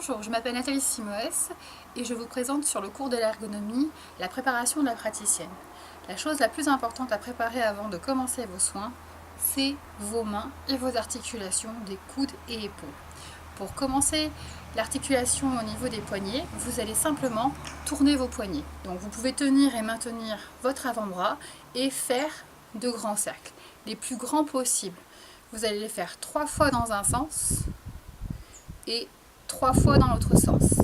Bonjour, je m'appelle Nathalie Simoès et je vous présente sur le cours de l'ergonomie la préparation de la praticienne. La chose la plus importante à préparer avant de commencer vos soins, c'est vos mains et vos articulations des coudes et épaules. Pour commencer l'articulation au niveau des poignets, vous allez simplement tourner vos poignets. Donc vous pouvez tenir et maintenir votre avant-bras et faire de grands cercles, les plus grands possibles. Vous allez les faire 3 fois dans un sens et 3 fois dans l'autre sens.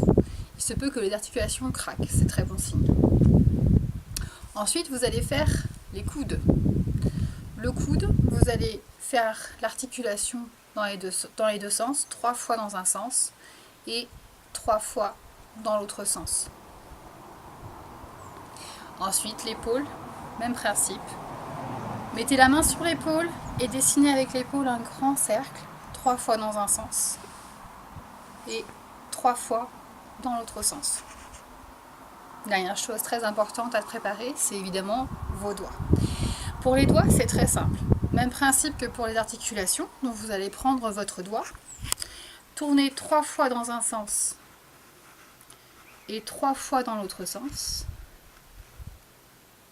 Il se peut que les articulations craquent, c'est très bon signe. Ensuite, vous allez faire les coudes. Le coude, vous allez faire l'articulation dans les deux sens, 3 fois dans un sens et 3 fois dans l'autre sens. Ensuite, l'épaule, même principe. Mettez la main sur l'épaule et dessinez avec l'épaule un grand cercle, 3 fois dans un sens et 3 fois dans l'autre sens. Dernière chose très importante à préparer, c'est évidemment vos doigts. Pour les doigts, c'est très simple. Même principe que pour les articulations. Donc vous allez prendre votre doigt, tourner 3 fois dans un sens et 3 fois dans l'autre sens.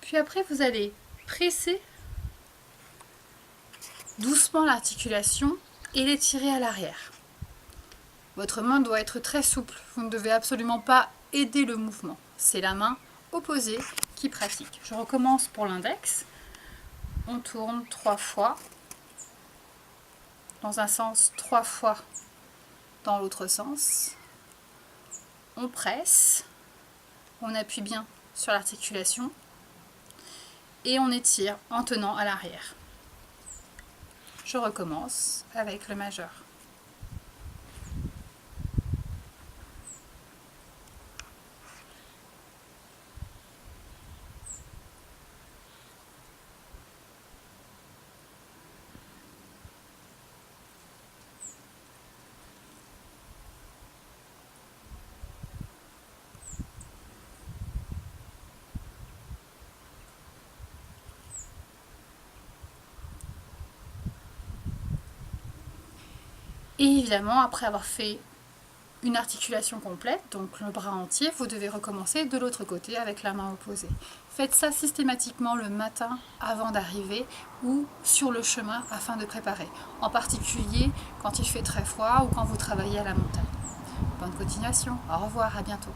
Puis après, vous allez presser doucement l'articulation et l'étirer à l'arrière. Votre main doit être très souple, vous ne devez absolument pas aider le mouvement. C'est la main opposée qui pratique. Je recommence pour l'index. On tourne 3 fois dans un sens, 3 fois dans l'autre sens. On presse, on appuie bien sur l'articulation et on étire en tenant à l'arrière. Je recommence avec le majeur. Et évidemment, après avoir fait une articulation complète, donc le bras entier, vous devez recommencer de l'autre côté avec la main opposée. Faites ça systématiquement le matin avant d'arriver ou sur le chemin afin de préparer. En particulier quand il fait très froid ou quand vous travaillez à la montagne. Bonne continuation, au revoir, à bientôt.